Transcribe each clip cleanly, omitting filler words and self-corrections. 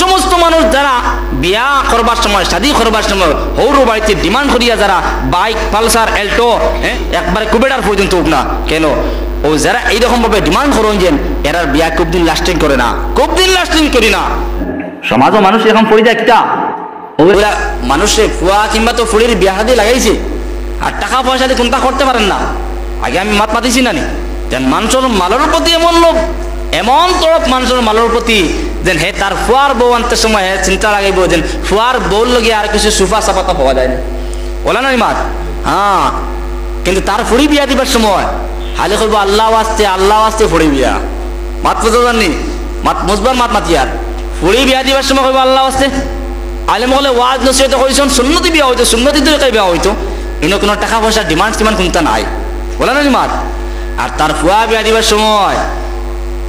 সমস্ত মানুষ যারা বিয়া করবার সময় শাদী করবার সময় হৌরু বাড়িতে ডিমান্ড করিয়া যারা বাইক পালসার এল্টো একবারে কুবেডার পর্যন্ত উঠ না কেন ও যারা এইরকম ভাবে ডিমান্ড করেন যে এরার বিয়া খুব দিন লাস্টিং করে না, খুব দিন লাস্টিং করি না। সমাজও মানুষ এখন পড়ে যায় কিতা ওরা মানুষে ফুয়া কিংবা তো ফুড়ির বিয়া হাতে লাগাইছে আর টাকা পয়সা দিয়ে কোনটা করতে পারেন না। আগে আমি মাত মাতিছি না নি যেন মানুষের মালের প্রতি এমন লোক এমন তরফ মানুষের মালের প্রতি যেন হে তার ফুয়ার বউ আনতে সময় হে চিন্তা লাগাইব যেন ফুয়ার বউর লগে আর কিছু সুফা সাফাতা পাওয়া যায় না বলে না মাত। হ্যাঁ কিন্তু তার ফুড়ি বিয়া দিবার সময় হালে করবো আল্লাহ আসতে ফুড়ি বিয়া মাত বুঝতে জানি মাত মুসবার মাত মাতি আর ফুড়ি বিয়া দিবার সময় করবো আল্লাহ আসতে আলেম হলে ওয়াজ নসিহত কইছেন সুন্নতি বিয়া হইতো সুন্নতি তরিকায় বিয়া হইতো ইনো কোনো টাকা পয়সা ডিমান্ড টিমান্ড কোনটা নাই বলে না মাত। আর তার ফুয়া বিয়া দিবার সময়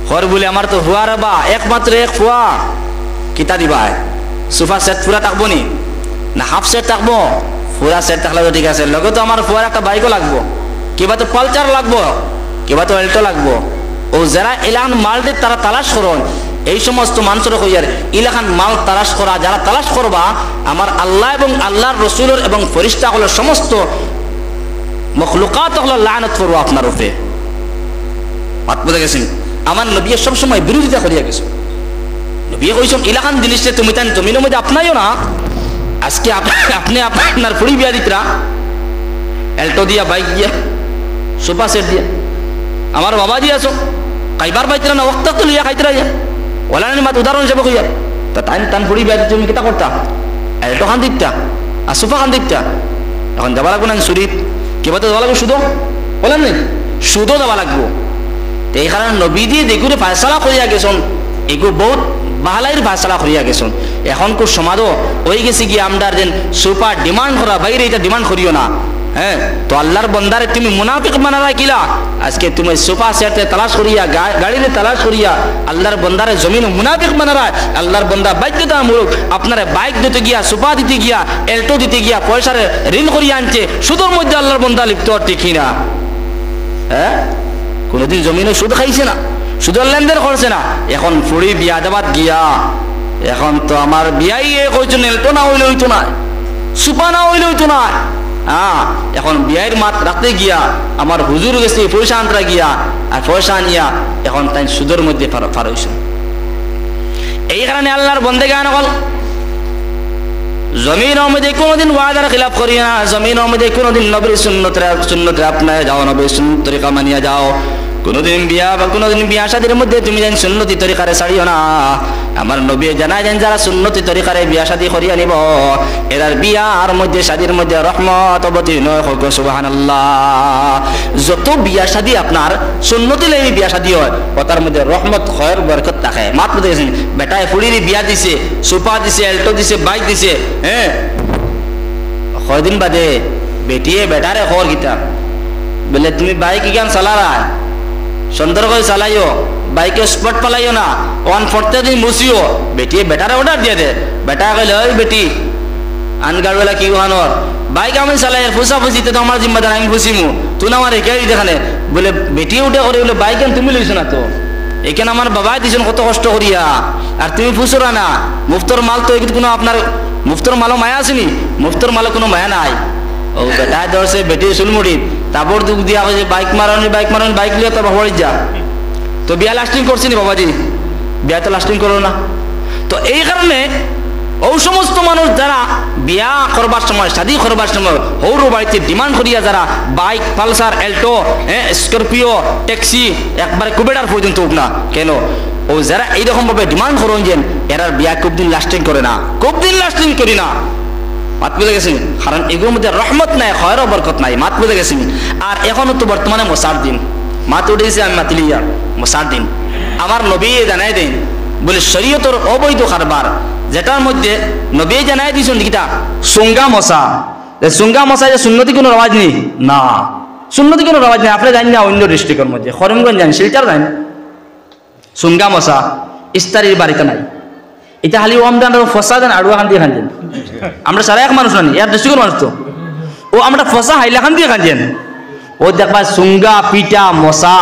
হর বলে আমার তো ফুয়ার বা একমাত্র এক ফুয়া কিতা দিবাই সোফা সেট পুরা থাকবো নি না হাফ সেট থাকবো? পুরা সেট থাকলে তো ঠিক আছে, লগে তো আমার ফুয়ার একটা বাইকও লাগবো, কিবা তো পালচার লাগবো, কিবা তো এল্টো লাগবো। ও যারা এলাকান মালটির তারা তালাশ করন এই সমস্ত মানুষের হইয়ার এলাকান মাল তালাশ করা যারা তালাশ করবা আমার আল্লাহ এবং আল্লাহর রসুলের এবং ফেরেশতা হলো সমস্ত মখলুকাত হলো লানত করবো আপনার উপরে। বাত বুঝে গেছেন? আমার নবী সবসময় বিরোধিতা করিয়া গেছে। নবী কইছেন এলাকান জিনিসটা তুমি তাই জমিনের মধ্যে আপনাইও না। আজকে আপনি আপনার ফুড়ি বিয়া দিতরা এল্টো দিয়া বাইক দিয়া সোফা সেট দিয়া আমার বাবা দিয়ে আসো খাইবার পাইতরা না ওক্ত তো লিয়া খাইতরা যা ওলা নি মাত উদাহরণ হিসেবে কইয়া তা টান ফুড়ি বিয়া তুমি কিতা করতা এল্টো খান দিতা আর সোফা খান দিতা এখন যাবা লাগবো না শরীর কিবা তো যাওয়া লাগবো শুধু বলেন নি শুধু যাওয়া লাগবো। এই কারণে নবী দিয়ে যেগুলো ফায়সালা করিয়া গেছেন এগুলো বহুত বাহালাইয়ের ফায়সালা করিয়া গেছেন। এখন কোন সমাজও হয়ে গেছে গিয়ে আমরা যেন সুপার ডিমান্ড করা বাইরে এটা ডিমান্ড করিও না। হ্যাঁ তো আল্লাহর বন্দারে তুমি মুনাফিক বানারা কিলা আজকে তুমি সোফা সেটে তালাশ করিয়া গাড়িতে তালাশ করিয়া আল্লাহর বন্দারে জমিন মুনাফিক বানারা। আল্লাহর বন্দা বাধ্যতামূলক আপনারা বাইক দিতে গিয়া সোফা দিতে গিয়া এল্টো দিতে গিয়া পয়সার ঋণ করিয়া আনছে সুদের মধ্যে আল্লাহর বন্দা লিপ্ত ঠিকই না। হ্যাঁ কোনোদিন জমিনে সুদ খাইছে না, সুদের লেনদেন করছে না। এখন ফুড়ি বিয়া দেবাত গিয়া এখন তো আমার বিয়াই কইছেন এল্টো না হইলে হইতো না, সুপা না হইলে হইতো না। হ্যাঁ এখন বিয়ের মাত রাখতে গিয়া আমার হুজুর গেছে পয়সা আনতে গিয়া আর পয়সা আনিয়া এখন তাই সুদের মধ্যে পার হইছে। এই কারণে আল্লাহর বন্দেগান হল জমিনের মধ্যে কোনোদিন ওয়াদার খিলাফ করি না, জমিনের মধ্যে কোনোদিন নবীর সুন্নতে আপনায় যাও, নবীর সুন্নত তরিকা মানিয়া যাও। কোনোদিন বিয়া শাদীর মধ্যে তুমি যেন সুন্নতি তরিকারে ছাড়িও না। আমার নবী জানাই যেন যারা সুন্নতি তরিকারে বিয়া শাদী করিয়া নিব এরার বিয়ার মধ্যে শাদীর মধ্যে রহমত অবতীর্ণ হোক সুবহানাল্লাহ। যত বিয়া শাদী আপনার সুন্নতি লেগে বিয়া শাদী হয় ওটার মধ্যে রহমত খয়ের বরকত থাকে। মাত্র দেখেছেন বেটায় ফুড়ির বিয়া দিছে, সোফা দিছে, এল্টো দিছে, বাইক দিছে। হ্যাঁ কয়দিন বাদে বেটিয়ে বেটারে খবর গীতা বলে তুমি বাইক কেন চালারা সুন্দর করে চালাইও, বাইকে স্পট পালাইও না, ওয়ান ফোর্থ দিন মুছিও। বেটিয়ে বেটারে অর্ডার দিয়ে দে, বেটা কইলে ওই বেটি আনগাড়বেলা কি ওহানোর বাইক আমি চালাই ফুসা ফুসিতে তো আমার জিম্মাদার আমি ফুসিমু তুই না আমার একে দেখানে বলে বেটি উঠে করে বলে বাইক তুমি লইছো না তো এখানে আমার বাবাই দিয়েছেন কত কষ্ট করিয়া আর তুমি ফুসরা না। মুফতর মাল তো কোনো আপনার মুফতর মালও মায়া আসেনি, মুফতর মালও কোনো মায়া নাই। ও বেটা ধরছে বেটি চুলমুড়ি তারপর দুঃখ দিয়া হয়েছে বাইক মারানি বাইক লিয়ে তো বাড়ি যা। তো বিয়া লাস্টিং করছি নি বাবাজি? বিয়া তো লাস্টিং করো না। তো এই কারণে ও সমস্ত মানুষ যারা বিয়া করবার সময় শাদী করবার সময় হৌরু বাড়িতে ডিমান্ড করিয়া যারা bike Pulsar Alto Scorpio taxi একবারে কুবেডার পর্যন্ত উঠ না কেন ও যারা এইরকম ভাবে ডিমান্ড করেন যে এরার বিয়া খুব দিন লাস্টিং করে না, খুব দিন লাস্টিং করি না। মাত বুঝে গেছি? কারণ এগুলোর মধ্যে রহমত নাই, খয়র বরকত নাই। মাত বুঝে গেছি? আর এখনো তো বর্তমানে মশার দিন, মাত উঠেছে আমি মাতিলিয়া মশার দিন। আমার নবী জানাই দেন বলে শরীয়তের অবৈধ কারবার যেটার মধ্যে নবী জানাই দিয়েছেন কিটা সুঙ্গা মশা। সুঙ্গা মশা যে সুন্নতি কোনো রওয়াজ নেই না, সুন্নতি কোনো রওয়াজ নেই। আপনি জানেন না অন্য ডিস্ট্রিক্টের মধ্যে করিমগঞ্জ জানেন, শিলচর জানেন সুঙ্গা মশা ইস্তারির বাড়িতে নাই। এটা খালি আমদান ফসা দেন আড়ুয়া খান দিয়ে খানছেন। আমরা সারা এক মানুষ নানি, এর ডিস্ট্রিক্টের মানুষ তো ও আমরা ফসা হাইলা খান দিয়ে খানছেন। ও দেখবা সুঙ্গা পিঠা মশা,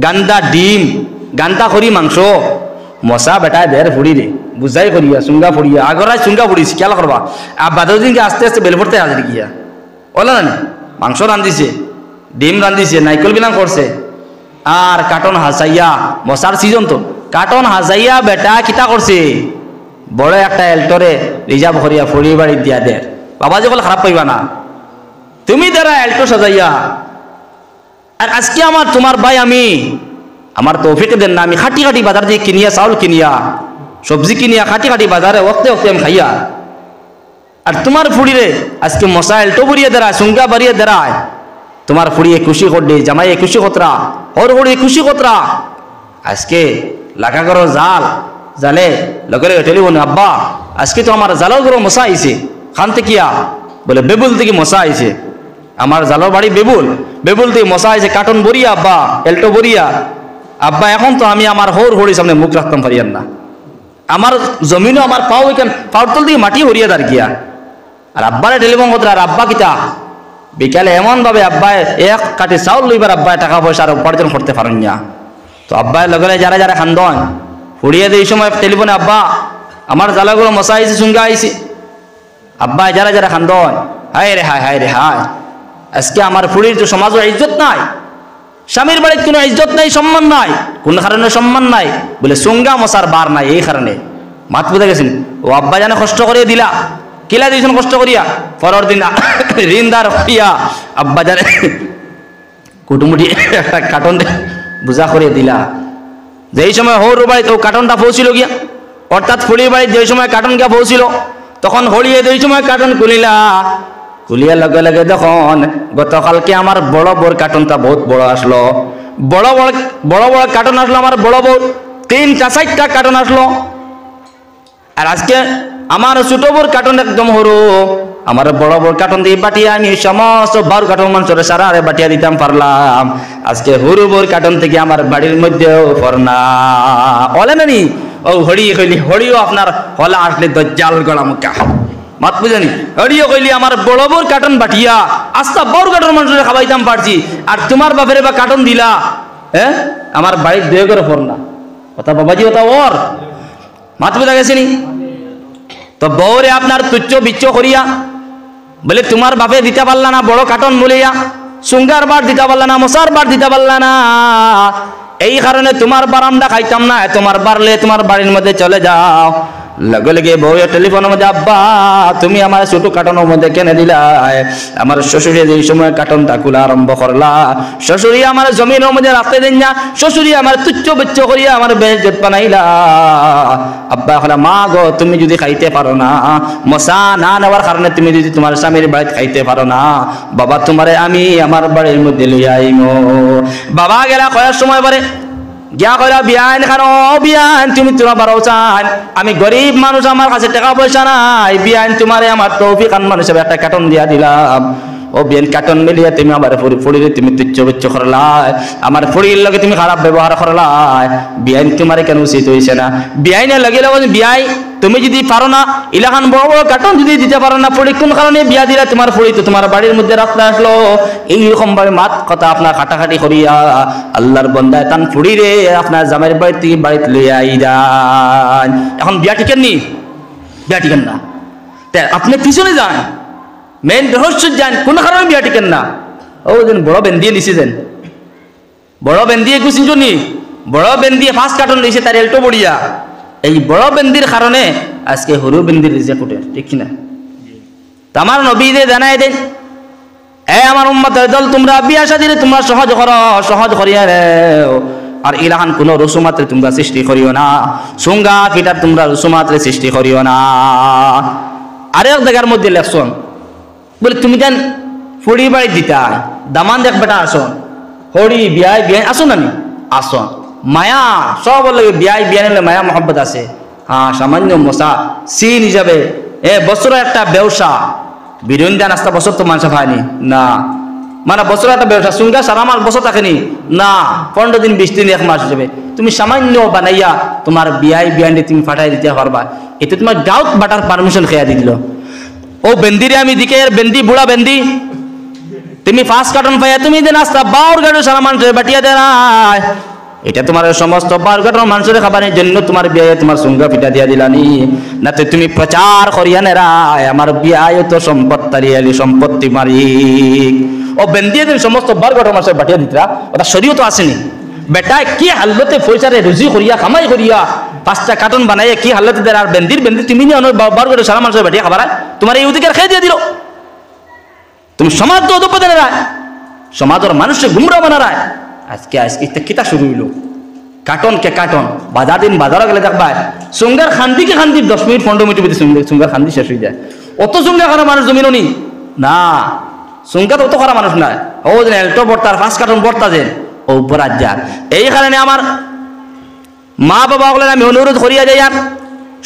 গান্দা ডিম, গান্দা খড়ি মাংস, মশা বেটা দের ফুড়ি রে বুঝাই করিয়া চুঙ্গা ফুড়িয়া আগরাই চুঙ্গা ফুড়িছি খেয়াল করবা আর বাদর দিনকে আস্তে আস্তে বেল পড়তে হাজির গিয়া বলে না মাংস রান্ধিছে ডিম রান্ধিছে নাইকল বিলান করছে আর কাটন হাসাইয়া মশার সিজন তো কাটন হাসাইয়া বেটা কিতা করছে বড় একটা এল্টরে রিজার্ভ করিয়া ফুড়ি বাড়ি দিয়া দের বাবা যে বলে খারাপ পাইবা না তুমি দ্বারা এল্টো সাজাইয়া আর আজকে আমার তোমার ভাই আমি আমার তৌফিক দেন না আমি খাটি খাটি বাজার দিয়ে কিনিয়া চাউল কিনিয়া সবজি কিনিয়া খাটি খাটি বাজারে ওক্তে ওক্তে আমি খাইয়া আর তোমার ফুড়িরে আজকে মশা এল্টো বরিয়ে দেরায় সুঙ্গা বাড়িয়ে দেরায় তোমার ফুড়িয়ে খুশি করডে জামাই খুশি কতরা হর হড়িয়ে খুশি কতরা আজকে লাখা করো জাল জালে লগে লগে টেলিফোন আব্বা আজকে তো আমার জালও করো মশা আইছে খান থেকে বলে বেবুল থেকে মশা আইছে আমার জালর বাড়ি বেবুল বেবুল থেকে মশা আইছে কার্টন বরিয়া আব্বা এল্টো বরিয়া আব্বা এখন তো আমি আমার হর হড়ির সামনে মুখ রাখতাম পারিয়ান না আমার জমিনও আমার পাও এখান পাওয়ার তল দিয়ে মাটি হরিয়া দাঁড় গিয়া আর আব্বারে টেলিফোন করতে আর আব্বা কিতা বিকালে এমন ভাবে আব্বায় এক কাটি চাউল লইবার আব্বায় টাকা পয়সা আর উপার্জন করতে পারেন না তো আব্বায় লগে যারা যারা খান্দন ফুড়িয়ে দিয়ে এই সময় টেলিফোনে আব্বা আমার জ্বালাগুলো মশা আইছে চুঙ্গা আইছে আব্বা যারা যারা খান্দন হায় রে হায় হায় রে হায় আজকে আমার ফুড়ির তো সমাজের ইজ্জত নাই স্বামীর বাড়ির কোনো ইজ্জত নাই সম্মান নাই কোন কারণে সম্মান নাই বলে চুঙ্গা মশার বার নাই এই কারণে মাত বুঝে গেছেন ও আব্বা জানে কষ্ট করিয়ে দিলা কিলা দিয়েছেন কষ্ট করিয়া পরের দিন ঋণদার হইয়া আব্বা জানে কুটুমুটি একটা কার্টন বুঝা করে দিলা যেই সময় হৌর বাড়িতে ও কার্টনটা পৌঁছিল গিয়া অর্থাৎ ফুড়ির বাড়িতে যেই সময় কার্টন গিয়া পৌঁছিল তখন হলিয়ে যেই সময় কার্টন খুলিলা খুলিয়া লগে লগে দেখুন গতকালকে আমার বড় বড় কার্টনটা বহুত বড় আসলো বড় বড় বড় বড় কার্টন আসলো আমার বড় বড় 3টা 4টা কার্টন আসলো আর আজকে আমার ছোট বড় কার্টন একদম হরো আমার বড় বড় কার্টন দিয়ে বাটিয়া আমি সমস্ত 12 কার্টন মানুষের সারা আরে বাটিয়া দিতাম পারলাম আজকে হরু বড় কার্টন থেকে আমার বাড়ির মধ্যেও পড়না বলে নানি ও হড়ি কইলি হড়িও আপনার হলা আসলে দজ্জাল গলা মুখা মাত বুঝানি হড়িও কইলি আমার বড় বড় কার্টন বাটিয়া আস্তা বড় কার্টন মানুষের খাওয়াইতাম পারছি আর তোমার বাপের বা কার্টন দিলা হ্যাঁ আমার বাড়ির দুয়ে করে পড়না কথা বাবাজি কথা ওর মাত বুঝা গেছিনি তো বউরে আপনার তুচ্ছ বিচ্ছ করিয়া বলে তোমার বাপে দিতে পারলা না বড় কার্টন বলিয়া সুঙ্গার বার দিতে পারলা না মশার বার দিতে পারলা না এই কারণে তোমার বারামটা খাইতাম না তোমার বারলে তোমার বাড়ির মধ্যে চলে যাও লগে লগে বউয়ের টেলিফোনের মধ্যে আব্বা তুমি আমার ছোট কার্টনের মধ্যে কেনে দিলা আমার শ্বশুরে এই সময় কার্টনটা খোলা আরম্ভ করলা শ্বশুরি আমার জমিনের মধ্যে রাখতে দেন না শ্বশুরি আমার তুচ্ছ বিচ্ছ করিয়া আমার বেইজ্জত বানাইলা আব্বা হলা মা গো তুমি যদি খাইতে পারো না মশা না নেওয়ার কারণে তুমি যদি তোমার স্বামীর বাড়িতে খাইতে পারো না বাবা তোমারে আমি আমার বাড়ির মধ্যে লইয়া আইমো বাবা গেলা কয়ার সময় পরে গিয়া কইরা বিয়ান খানো বিয়ান তুমি তোরা বারো চান আমি গরিব মানুষ আমার কাছে টাকা পয়সা নাই বিয়ান তোমারে আমার তৌফিক আন মানুষ একটা কার্টন দিয়া দিলাম ও বিয়ান কার্টন মিলিয়ে তুমি আমার ফুড়িরে তুমি তুচ্ছ বিচ্ছ করলাই আমার ফুড়ির লগে তুমি খারাপ ব্যবহার করলাই বিয়ান তোমারে কেন উচিত হইছে না বিয়াইনে লগে লগে বিয়াই তুমি যদি পারো না ইলাখান বড় বড় কার্টন যদি দিতে পারো না ফুড়ি কোন কারণে বিয়া দিলা তোমার ফুড়ি তো তোমার বাড়ির মধ্যে রাখতে আসলো এইরকম ভাবে মাত কথা আপনার কাটাকাটি করিয়া আল্লাহর বন্দায় তান ফুড়ি রে আপনার জামাইয়ের বাড়িতে বাড়িতে লইয়া আইরান এখন বিয়া টিকেন নি বিয়া টিকেন না আপনি পিছনে যান মেন রহস্য যান কোন কারণে বিয়া টিকেন না ও যেন বড় বেন্দিয়ে নিছে যেন বড় বেন্দিয়ে গুছিন জনি বড় বেন্দিয়ে ফার্স্ট কার্টন লইছে তার এল্টো বড়িয়া এই বড় বেন্দির কারণে আজকে হরু বেন্দির রিজেক্ট উঠে ঠিক কিনা আমার নবী দে জানাই দেন এ আমার উম্মতের দল তোমরা বিয়া শাদীরে তোমরা সহজ করো সহজ করিয়া রে আর ইলাহান কোন রসুমাত্রে তোমরা সৃষ্টি করিও না সুঙ্গা ফিটার তোমরা রসুমাত্রে সৃষ্টি করিও না আরেক জায়গার মধ্যে লেখছন বলে তুমি জান ফুড়ি বাড়ি দিতা দামান দেখ বেটা আসন হড়ি বিয়ায় বিয়ায় আসো না আসন মায়া সব লাগে বিয়ায় বিয়া নিলে মায়া মহব্বত আছে হ্যাঁ সামান্য মশা সিন হিসাবে বছর একটা ব্যবসা বিরোধী নাস্তা বছর তো মানুষ খায়নি না মানে বছর একটা ব্যবসা সুঙ্গা সারা মাস বছর থাকেনি না 15 দিন 20 দিন 1 মাস হিসেবে তুমি সামান্য বানাইয়া তোমার বিয়ায় বিয়ান্ডে তুমি ফাটাই দিতে পারবা এতে তোমার গাউট বাটার পারমিশন খেয়া দি দিল ও বেন্দিরে আমি দিকে বেন্দি বুড়া বেন্দি তুমি ফার্স্ট কার্টন পাইয়া তুমি যে নাস্তা বাউর গাড়ি সারা মানুষ বাটিয়া দেয় এটা তোমার সমস্ত বারঘটনা মানুষের খাবারের জন্য তোমার বিয়ে তোমার সঙ্গে পিঠা দিয়া দিলানি না তো তুমি প্রচার করিয়া নেরায় আমার বিয়ে তো সম্পত্তারিয়ালি সম্পত্তি মারি ও বেন্দিয়ে দিন সমস্ত বারঘটনা মানুষের বাটিয়া দিতরা ওটা শরীয় তো আসেনি বেটা কি হালতে পয়সারে রুজি করিয়া কামাই করিয়া 5টা কার্টন বানাইয়া কি হালতে দেয় আর বেন্দির তুমি নিয়ে বারঘটনা সারা মানুষের বাটিয়া খাবার তোমার এই অধিকার খেয়ে দিয়ে দিল তুমি সমাজ তো অধপতনে নেরায় সমাজের মানুষকে গুমরা বানারায় আজকে কিতা শুরু হইল কার্টন কে কার্টন বাজার দিন বাজারে গেলে দেখবা সঙ্গের খান্দিকে খান্দি 10 মিনিট 15 মিনিটের ভিতরে সঙ্গের খান্দি শেষ হয়ে যায় অত সঙ্গে খারাপ মানুষ জমিনও নি না সঙ্গে তো অত খারাপ মানুষ না ও যে এলটো বর্তার 5 কার্টন বর্তা যে ও উপরাজ যা এই কারণে আমার মা বাবা বলে আমি অনুরোধ করিয়া যাই আর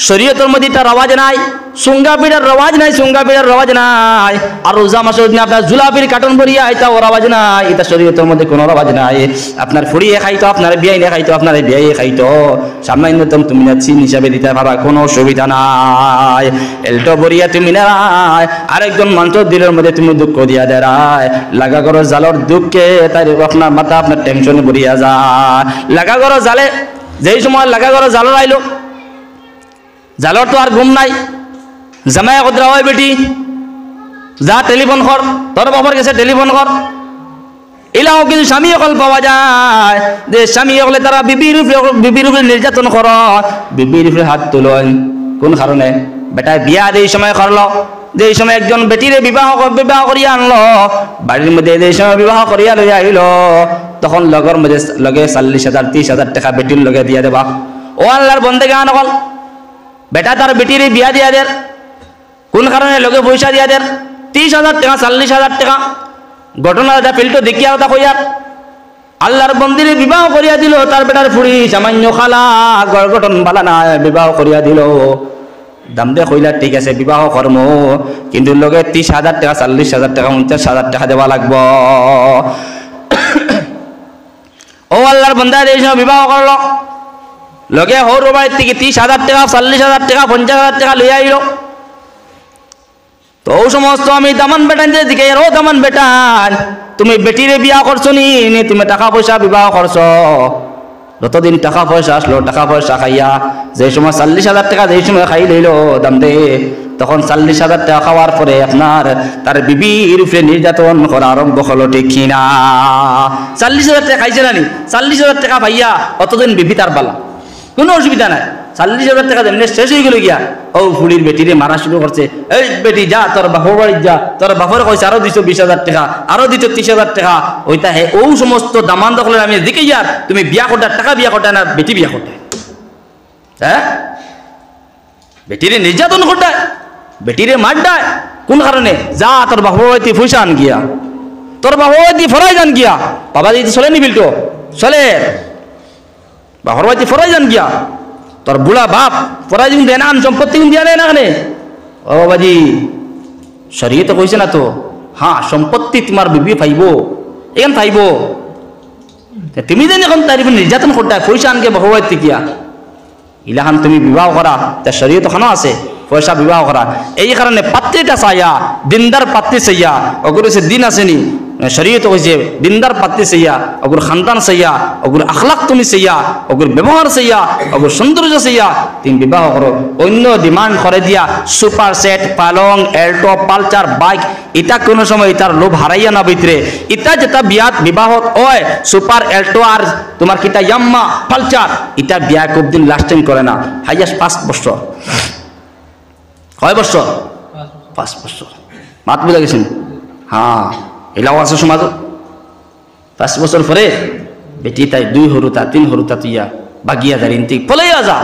শরীয়তের মধ্যে তার আওয়াজ নাই সুঙ্গা পিঠার রওয়াজ নাই সুঙ্গা পিঠার রওয়াজ নাই আর রোজা মাসের দিনে আপনার জুলাপির কার্টন ভরিয়া এটা ওর আওয়াজ নাই এটা শরীয়তের মধ্যে কোনো আওয়াজ নাই আপনার ফুরিয়ে খাইতো আপনার বিয়াইনে খাইতো আপনার বিয়াইয়ে খাইতো সামান্যতম তুমি চিন হিসাবে দিতে পারা কোনো অসুবিধা নাই এলটো ভরিয়া তুমি নাই আরেকজন মানুষের দিলের মধ্যে তুমি দুঃখ দিয়া দেয় লাগা করো জালর দুঃখে তাই আপনার মাথা আপনার টেনশনে ভরিয়া যায় লাগা করো জালে যেই সময় লাগা করো জালর আইলো জালর তো আর ঘুম নাই জামাই কদরা হয় বেটি যা টেলিফোন কর তোর বাবার কাছে টেলিফোন কর এলাও কিন্তু স্বামী অকল পাওয়া যায় যে স্বামী অকলে তারা বিবির উপরে নির্যাতন কর বিবির উপরে হাত তুলন কোন কারণে বেটায় বিয়া এই সময় করলো যে সময় একজন বেটিরে বিবাহ করিয়া আনলো বাড়ির মধ্যে যে সময় বিবাহ করিয়া লই আইল তখন লগর মধ্যে লগে 40,000 30,000 টাকা বেটির লগে দিয়া দেবা ও আল্লাহর বন্দেগান অকল বেটা তার বেটিরে বিয়া দিয়া দের কোন কারণে লগে পয়সা দিয়া দের 30,000 টাকা 40,000 টাকা ঘটনা এটা ফিল্টো দেখিয়া কথা কইয়ার আল্লাহর বন্দিরে বিবাহ করিয়া দিল তার বেটার ফুড়ি সামান্য খালা গঠন বালা না বিবাহ করিয়া দিল দাম দিয়ে কইলা ঠিক আছে বিবাহ কর্ম কিন্তু লগে 30,000 টাকা 40,000 টাকা 49,000 টাকা দেওয়া লাগবো ও আল্লাহর বন্দা এই সময় বিবাহ করলো লগে হর বাড়ির থেকে 30,000 টাকা 40,000 টাকা 50,000 টাকা লইয়া আইল তো ও সমস্ত আমি দামান বেটান দিকে ও দামান বেটান তুমি বেটিরে বিয়া করছো নি তুমি টাকা পয়সা বিবাহ করছো যতদিন টাকা পয়সা আসলো টাকা পয়সা খাইয়া যে সময় 40,000 টাকা যে সময় খাই লইল দাম দে তখন 40,000 টাকা খাওয়ার পরে আপনার তার বিবির উপরে নির্যাতন করা আরম্ভ হলো ঠিক কিনা 40,000 টাকা খাইছে না নি 40,000 টাকা ভাইয়া অতদিন বিবি তার বালা কোনো অসুবিধা নাই 40,000 টাকা দেন শেষ হয়ে গেল গিয়া ও ফুলির বেটিরে মারা শুরু করছে এই বেটি যা তোর বাপর বাড়ি যা তোর বাপর কইছে আরো দিত 20,000 টাকা আরো দিত 30,000 টাকা ওইটা হে ও সমস্ত দামান দখলের আমি দিকে যার তুমি বিয়া করতে টাকা বিয়া করতে না বেটি বিয়া করতে হ্যাঁ বেটিরে নির্যাতন করতে বেটিরে মার দেয় কোন কারণে যা তোর বাপর বাড়িতে পয়সা আন গিয়া তোর বাপর বাড়িতে ফরাই যান গিয়া বাবা দিদি চলে নি বিলটো চলে বাপর বাড়িতে ফরাই যান গিয়া তোর বুড়া বাপ পরাই দিন দেয় না সম্পত্তি দিয়া দেয় না কেন ও বাবাজি শরীয়তে কইছে না তো হ্যাঁ সম্পত্তি তোমার বিবি পাইব এখান পাইব তুমি যেন এখন তার নির্যাতন করতে পয়সা আনকে বাপর গিয়া ইলাখান তুমি বিবাহ করা তার শরীয়ত খানো আছে পয়সা বিবাহ করা এই কারণে পাত্রীটা চাইয়া দিনদার পাত্রী চাইয়া ওগুলো সে দিন আসেনি শরীয়ত কইছে দিনদার পাত্রী চাইয়া ওগুর খানদান চাইয়া ওগুর আখলাক তুমি চাইয়া ওগুর ব্যবহার চাইয়া ওগুর সৌন্দর্য চাইয়া তুমি বিবাহ করো অন্য ডিমান্ড করে দিয়া সুপার সেট পালং এল্টো পালচার বাইক এটা কোনো সময় এটার লোভ হারাইয়া না ভিতরে এটা যেটা বিয়াত বিবাহত হয় সুপার এল্টো আর তোমার কিটা ইয়াম্মা পালচার এটা বিয়া খুব দিন লাস্টিং করে না হাইয়াস্ট 5 বছর কয় বছর 5 বছর মাত বুঝা গেছেন হ্যাঁ এলাও আছে সমাজ 5 বছর পরে বেটি তাই 2 হরুতা 3 হরুতা তুইয়া বাগিয়া দাঁড়িয়ে ঠিক পলাইয়া যা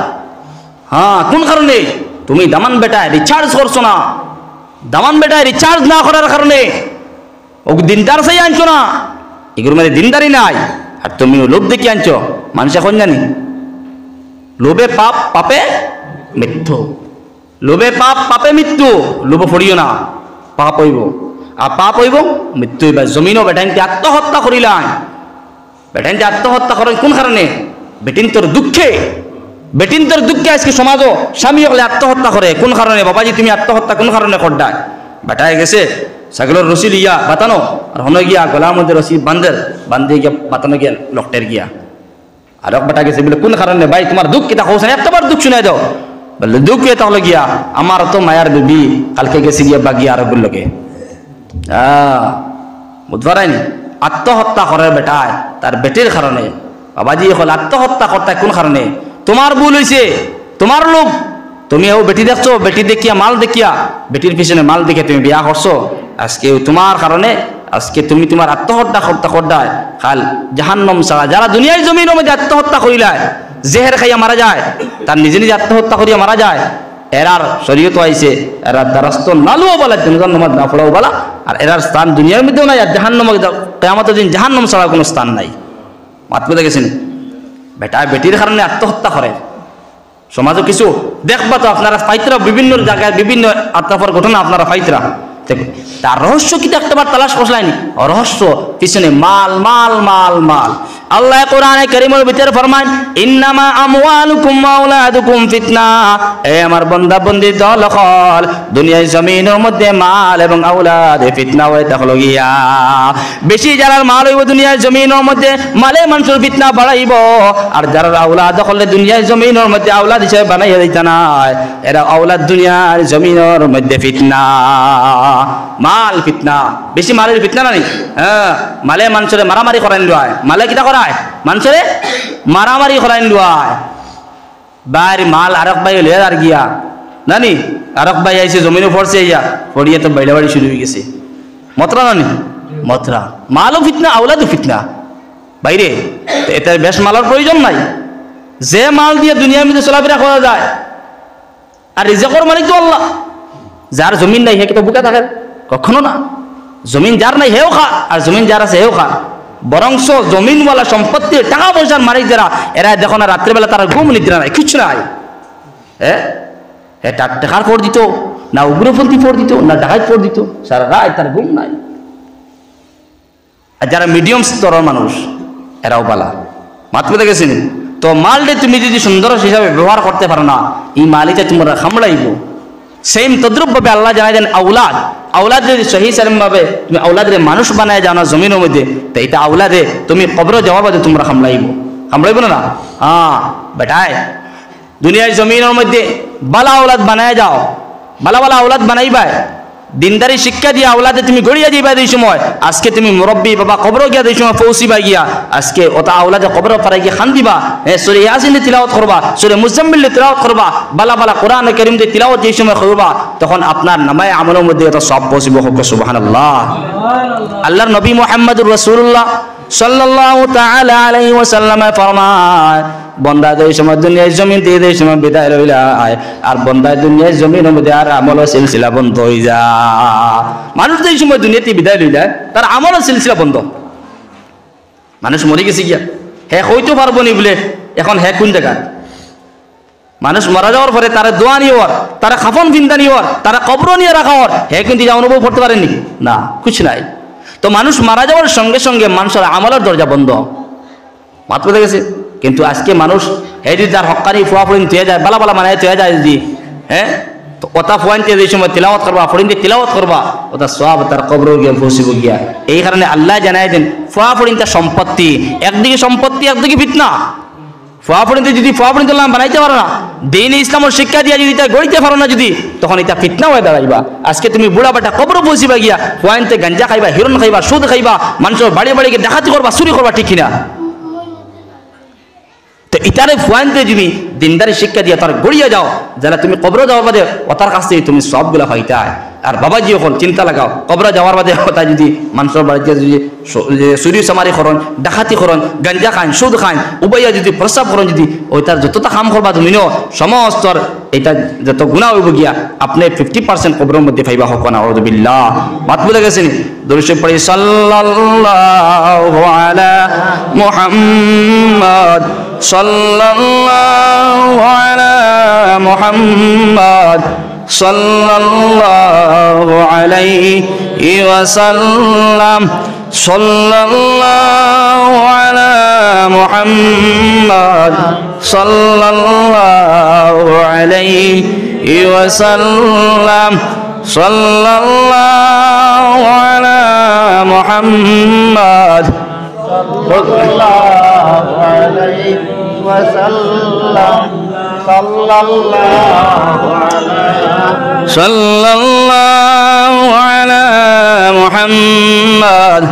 হ্যাঁ কোন কারণে তুমি দামান বেটায় রিচার্জ করছো না দামান বেটায় রিচার্জ না করার কারণে ও দিনদার চাই আনছো না এগুলোর মধ্যে দিনদারি নাই আর তুমি লোভ দেখি আনছো মানুষ এখন জানি লোভে পাপ পাপে মৃত্যু লোভে পাপ পাপে মৃত্যু লোভ পড়িও না পাপ হইব আর পাপ হইব মৃত্যু হইবা জমিনও বেটাইনতে আত্মহত্যা করিলাম বেটাইনতে আত্মহত্যা করেন কোন কারণে বেটিন তোর দুঃখে আজকে সমাজও স্বামী হলে আত্মহত্যা করে কোন কারণে বাবাজি তুমি আত্মহত্যা কোন কারণে করডায় বেটায় গেছে ছাগলের রসি লিয়া বাতানো আর হন গিয়া গলার মধ্যে রসি বান্ধে গিয়া বাতানো গিয়া লকটের গিয়া আর এক বেটা গেছে বলে কোন কারণে ভাই তোমার দুঃখ কিতা কৌছেন একটাবার দুঃখ শুনাই দাও বলে দুঃখ এটা হলো গিয়া আমার তো মায়ার বেবি কালকে গেছি গিয়া বাগিয়া আর লোকে বুঝতে পারেনি আত্মহত্যা করে বেটায় তার বেটির কারণে বাবাজি হল আত্মহত্যা করতে কোন কারণে তোমার ভুল হয়েছে তোমার লোক তুমি ও বেটি দেখছো বেটি দেখিয়া মাল দেখিয়া বেটির পিছনে মাল দেখে তুমি বিয়া করছো আজকে তোমার কারণে আজকে তুমি তোমার আত্মহত্যা করতে করদায় কাল জাহান্নাম ছাড়া যারা দুনিয়ার জমিনের মধ্যে আত্মহত্যা করিলায় জেহের খাইয়া মারা যায় তার নিজে নিজে আত্মহত্যা করিয়া মারা যায় এরার শরীয়ত আইছে এরার দ্বারস্থ নালুও বলা নামাজ না পড়াও বলা আর এরার স্থান দুনিয়ার মধ্যেও নাই আর জাহান্নাম কিয়ামতের দিন জাহান্নাম ছাড়া কোনো স্থান নাই মাত বুঝে গেছেন বেটা বেটির কারণে আত্মহত্যা করে সমাজও কিছু দেখবা তো আপনারা ফাইতরা বিভিন্ন জায়গায় বিভিন্ন আত্মহত্যার ঘটনা আপনারা ফাইতরা তার রহস্য কি একটাবার তালাশ করলাইনি রহস্য পিছনে মাল মাল মাল মাল আল্লাহ কোরআনে কারীমের ভিতরে ফরমান ইন্নামা আমওয়ালুকুম ওয়া আওলাদুকুম ফিতনা এ আমার বান্দা বান্দি দল হল দুনিয়ার জমিনের মধ্যে মাল এবং আওলাদ ফিতনা হয়ে থাকলো গিয়া বেশি যারা মাল হইব দুনিয়ার জমিনের মধ্যে মালে মানুষের ফিতনা বাড়াইব আর যারা আওলাদ হলে দুনিয়ার জমিনের মধ্যে আওলাদ হিসেবে বানাইয়া দিতা না এরা আওলাদ দুনিয়ার জমিনের মধ্যে ফিতনা মাল ফিতনা বেশি মালের ফিতনা নাই হ্যাঁ মালে মানুষের মারামারি করাইন লয় মালে কিটা করায় মানুষের মারামারি করাইন লয় বাইরে মাল আরক ভাই হলে আর গিয়া নানি আরক ভাই আইসে জমিনে পড়ছে ইয়া পড়িয়ে তো বাইরে বাড়ি শুরু হয়ে গেছে মতরা নানি মতরা মালও ফিতনা আওলাদও ফিতনা বাইরে এটার বেশ মালের প্রয়োজন নাই যে মাল দিয়ে দুনিয়ার মধ্যে চলাফেরা করা যায় আর রিজেকের মালিক তো আল্লাহ যার জমিন নাই হে তো বুকে থাকে কখনো না জমিন যার নাই হেও খা আর জমিন যার আছে হেও খা বরংস জমিনওয়ালা সম্পত্তি টাকা পয়সার মালিক যারা এরা দেখো না রাত্রেবেলা তারা ঘুম নিদ্রা নাই কিছু নাই হ্যাঁ টাকার ফোর দিত না উগ্রপন্থী ফোর দিত না ডাকাত ফোর দিত সারা রাত তার ঘুম নাই আর যারা মিডিয়াম স্তরের মানুষ এরাও বালা মাত্র দেখেছেন তো মালটা তুমি যদি সুন্দর হিসাবে ব্যবহার করতে পারো না এই মালিটা তোমরা খামড়াইব সেম তদ্রুপভাবে আল্লাহ জানাই দেন আওলাদ আওলাদ যদি সহি সালিমভাবে তুমি আওলাদরে মানুষ বানায় যাও না জমিনের মধ্যে তো এটা আওলাদে তুমি কবর যাওয়া বাদে তোমরা খামড়াইব না হ্যাঁ বেটায় দুনিয়ার জমিনের মধ্যে বালা আওলাদ বানায় যাও বালা বালা আওলাদ বানাইবা দিনদারি শিক্ষা দিয়ে আওলাদে তুমি গড়িয়া দিবা এই সময় আজকে তুমি মুরব্বী বাবা কবর গিয়া এই সময় পৌঁছিবা গিয়া আজকে ওটা আওলাদে কবর পারে গিয়ে খান দিবা সূরা ইয়াসিন তিলাওয়াত করবা সূরা মুজাম্মিল তিলাওয়াত করবা বালা বালা কোরআন কারীম দিয়ে তিলাওয়াত যে সময় করবা তখন আপনার নামায়ে আমলের মধ্যে এটা সব পৌঁছিব হোক সুবহানাল্লাহ আল্লাহর নবী মুহাম্মদুর রাসূলুল্লাহ সাল্লাল্লাহু তাআলা আলাইহি ওয়াসাল্লাম ফরমায় বন্দা এই সময় দুনিয়ার জমিন দিয়ে এই সময় বিদায় লইলা আর বন্দা দুনিয়ার জমিনের মধ্যে আর আমল সিলসিলা বন্ধ হয়ে যায় মানুষ এই সময় দুনিয়াতে বিদায় লইলা তার আমল সিলসিলা বন্ধ মানুষ মরে গেছে গিয়া হ্যাঁ হইতে পারবো নি বলে এখন হ্যাঁ কোন জায়গা মানুষ মারা যাওয়ার পরে তারা দোয়া নিয়ে হওয়ার তারা খাফন ফিন্দা নিয়ে হওয়ার তারা কবর নিয়ে রাখা হওয়ার হ্যাঁ কিন্তু অনুভব করতে পারেনি না কিছু নাই তো মানুষ মারা যাওয়ার সঙ্গে সঙ্গে মানুষের আমলের দরজা বন্ধ মাত্র দেখেছে কিন্তু আজকে মানুষ হে যদি তার হকানি ফুয়া ফড়িন তুয়ে যায় বালা বালা মানে তুয়ে যায় যদি হ্যাঁ তো ওটা ফুয়াইতে যে সময় তিলাওয়াত করবা ফড়িন দিয়ে তিলাওয়াত করবা ওটা সব তার কবর গিয়ে পৌঁছিব গিয়া এই কারণে আল্লাহ জানাই দেন ফুয়া ফড়িন তার সম্পত্তি একদিকে সম্পত্তি একদিকে ফিতনা ফুয়া ফড়িনতে যদি ফুয়া ফড়িন বানাইতে পারো না দিন ইসলামের শিক্ষা দিয়া যদি তা গড়িতে পারো না যদি তখন এটা ফিতনা হয়ে দাঁড়াইবা আজকে তুমি বুড়া বাটা কবর পৌঁছিবা গিয়া ফুয়াইনতে গাঞ্জা খাইবা হিরণ খাইবা সুদ খাইবা মানুষের বাড়ি বাড়িকে ডাকাতি করবা চুরি করবা ঠিক কিনা তো ইতারে ফুয়াইনতে যদি দিনদারি শিক্ষা দিয়ে তার গড়িয়ে যাও যারা তুমি কবর যাওয়ার বাদে ওটার কাছ থেকে তুমি সবগুলা পাইতা আর বাবাজি এখন চিন্তা লাগাও কবর যাওয়ার বাদে ওটা যদি মানুষের বাড়িতে যদি চুরি চামারি করন ডাকাতি করন গাঞ্জা খান সুদ খান উবাইয়া যদি প্রস্রাব করন যদি ওইটার যতটা কাম করবা তুমি নিও সমস্ত এটা যত গুণা হইব গিয়া আপনি 50% কবরের মধ্যে পাইবা হোক না আউযুবিল্লাহ মাত বুঝে গেছেন দরুদ শরীফ পড়ি সাল্লাল্লাহু আলা মুহাম্মদ সাল্লাল্লাহু আলা মুহাম্মদ সাল্লাল্লাহু আলাইহি ওয়াসাল্লাম সাল্লাল্লাহু আলা মুহাম্মদ সাল্লাল্লাহু আলাইহি ওয়াসাল্লাম সাল্লাল্লাহু আলা মুহাম্মদ সাল্লাল্লাহু আলাইহি وسلم صلى الله على محمد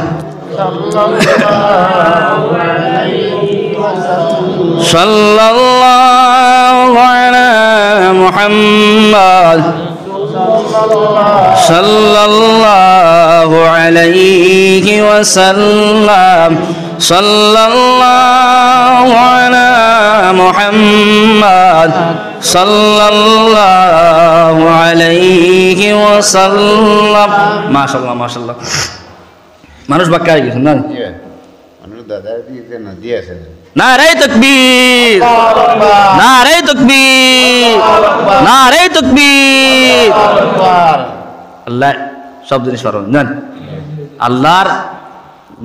صلى الله على محمد صلى الله عليه وسلم صلى الله على محمد صلى الله عليه وسلم ما شاء الله ما شاء الله মানুষ বাক্কা হয়ে গেছেন না মানুষ দাদা দিতে নদী আছে নারে তাকবীর নারে তাকবীর নারে তাকবীর আল্লাহ সব জিনিস পারবেন জান আল্লাহর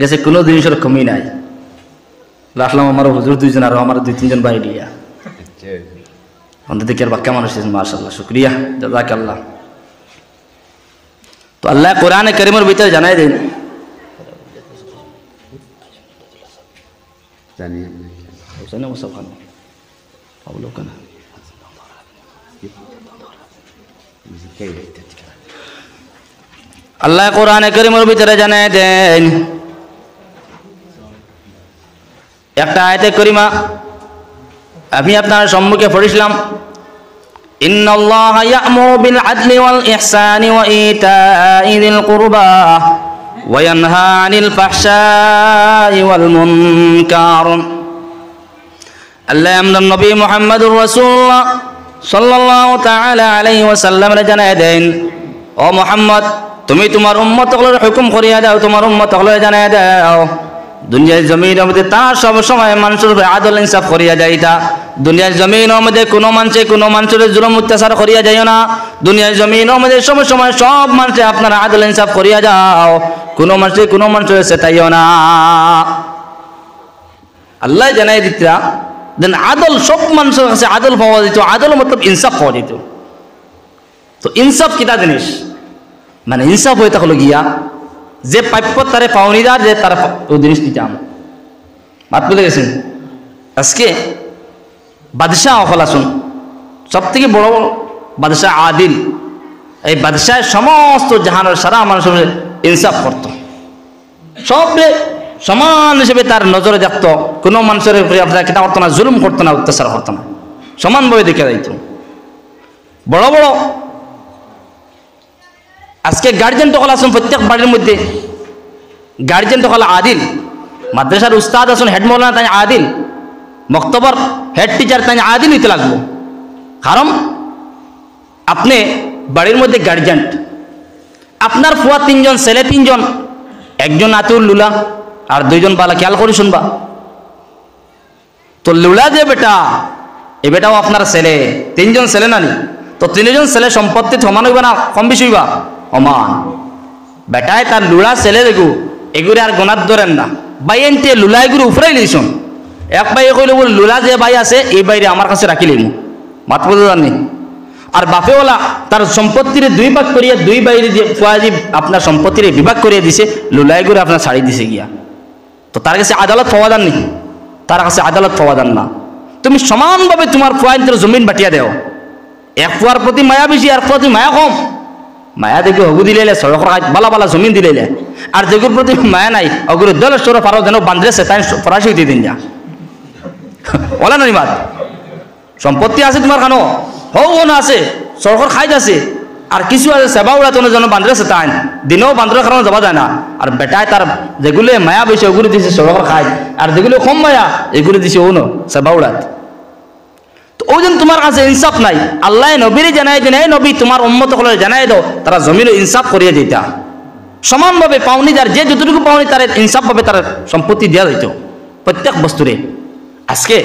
গেছে কোনো জিনিসের কমি নাই লাখলাম আমার হুজুর দুইজন আর আমার দুই তিনজন ভাই দিয়া অন্তত কি আর বাক্কা মানুষ আছেন মাশাআল্লাহ শুকরিয়া জাযাকাল্লাহ তো আল্লাহ কোরআনে কারীমের ভিতরে জানাই দেন জানি Sana musaffan. Awlokan. আল্লাহ কোরআনে কারীমের ভিতরে জানায় দেন একটা আয়াতে কারিমা আমি আপনার সম্মুখে পড়িলাম ইন্নাল্লাহা ইয়া'মুরু বিল আদলি ওয়াল ইহসানি ওয়া ইতা'i যিল কুরবা ওয়া ইয়ানহা আনিল ফাহশাই ওয়াল মুনকার আল্লাহ আমদান নবী মুহাম্মদুর রাসূলুল্লাহ সাল্লাল্লাহু তাআলা আলাইহি ওয়াসাল্লাম জানায় দেন ও মুহাম্মদ তুমি তোমার উম্মতগুলোর হুকুম করিয়া দাও তোমার উম্মতগুলোর জানায় দাও দুনিয়ার জমিনের মধ্যে তা সব সময় মানুষের উপরে আদল ইনসাফ করিয়া যাইতা দুনিয়ার জমিনের মধ্যে কোনো মানুষের জুলুম অত্যাচার করিয়া যাইও না দুনিয়ার জমিনের মধ্যে সব সময় সব মানুষে আপনারা আদল ইনসাফ করিয়া যাও কোনো মানুষের সেটাইও না আল্লাহ জানাই দিতা দেন আদল সব মানুষের কাছে আদল পাওয়া যেত আদল মতলব ইনসাফ পাওয়া যেত তো ইনসাফ কিটা জিনিস মানে ইনসাফ হয়ে থাকলো গিয়া যে প্রাপ্য তারে পাওনিদার যে তারা ওই জিনিস নিতাম মাত বুঝে গেছেন আজকে বাদশাহ অফল আসুন সব থেকে বড় বাদশাহ আদিল এই বাদশাহ সমস্ত জাহানের সারা মানুষের ইনসাফ করত সবে সমান হিসেবে তার নজরে দেখত কোনো মানুষের উপরে আপনার কিনা করতো না জুলুম করতো না অত্যাচার করতো না সমানভাবে দেখে যাইত বড় বড় আজকে গার্জেন তখন আসুন প্রত্যেক বাড়ির মধ্যে গার্জেন তখন আদিল মাদ্রাসার উস্তাদ আসুন হেড মৌলানা তাই আদিল মক্তবর হেড টিচার তাই আদিল হইতে লাগবো কারণ আপনি বাড়ির মধ্যে গার্জেন আপনার ফুয়া তিনজন ছেলে তিনজন একজন আতুর লুলা আর দুইজন বালা খেয়াল করে শুনবা তো লুলা যে বেটা এ বেটাও আপনার ছেলে তিনজন ছেলে নানি তো তিনজন ছেলে সম্পত্তি সমান হইবা না কম বেশি হইবা সমান বেটায় তার লুলা ছেলে দেখু এগুলি আর গোনাত ধরেন না বাই এনতে লুলা এগুলো উফরাই লইছুন এক ভাই কইল বল লুলা যে ভাই আছে এই বাইরে আমার কাছে রাখি লইমু মাত বুঝতে জানি আর বাপেওয়ালা তার সম্পত্তির দুই ভাগ করিয়া দুই বাইরে দিয়ে ফুয়াজি আপনার সম্পত্তির বিভাগ করিয়া দিছে লুলা এগুলো আপনার ছাড়ি দিছে গিয়া তো তার কাছে আদালত পাওয়া যান নি তার কাছে আদালত পাওয়া যান না তুমি সমানভাবে তোমার ফুয়াইনদের জমিন বাটিয়া দেও এক ফুয়ার প্রতি মায়া বেশি আর প্রতি মায়া কম মায়া দেখি হগু দিলে সড়কের বালা বালা জমিন দিলে আর যেগুলোর প্রতি মায়া নাই অগুলো দল সর পারো যেন বান্ধেছে তাই ফরাসি দিয়ে দিন যা ওলা নই মাত সম্পত্তি আছে তোমার খানো হও না আছে সড়কের খাইজ আছে আর কিছু আছে সেবা উড়া তোমার যেন বান্ধেছে তাই দিনেও বান্ধের কারণে যাওয়া যায় না আর বেটায় তার যেগুলো মায়া বেশি ওগুলো দিছে সড়কের খাই আর যেগুলো কম মায়া এগুলো দিছে ও নো সেবা উড়াত ওই জন্য তোমার কাছে ইনসাফ নাই আল্লাহ নবীরে জানাই দেন এই নবী তোমার উম্মত হলে জানাই দাও তারা জমিনে ইনসাফ করিয়ে দিতা সমানভাবে পাওনি যার যে যতটুকু পাওনি তার ইনসাফভাবে তার সম্পত্তি দেওয়া দিত প্রত্যেক বস্তুরে আজকে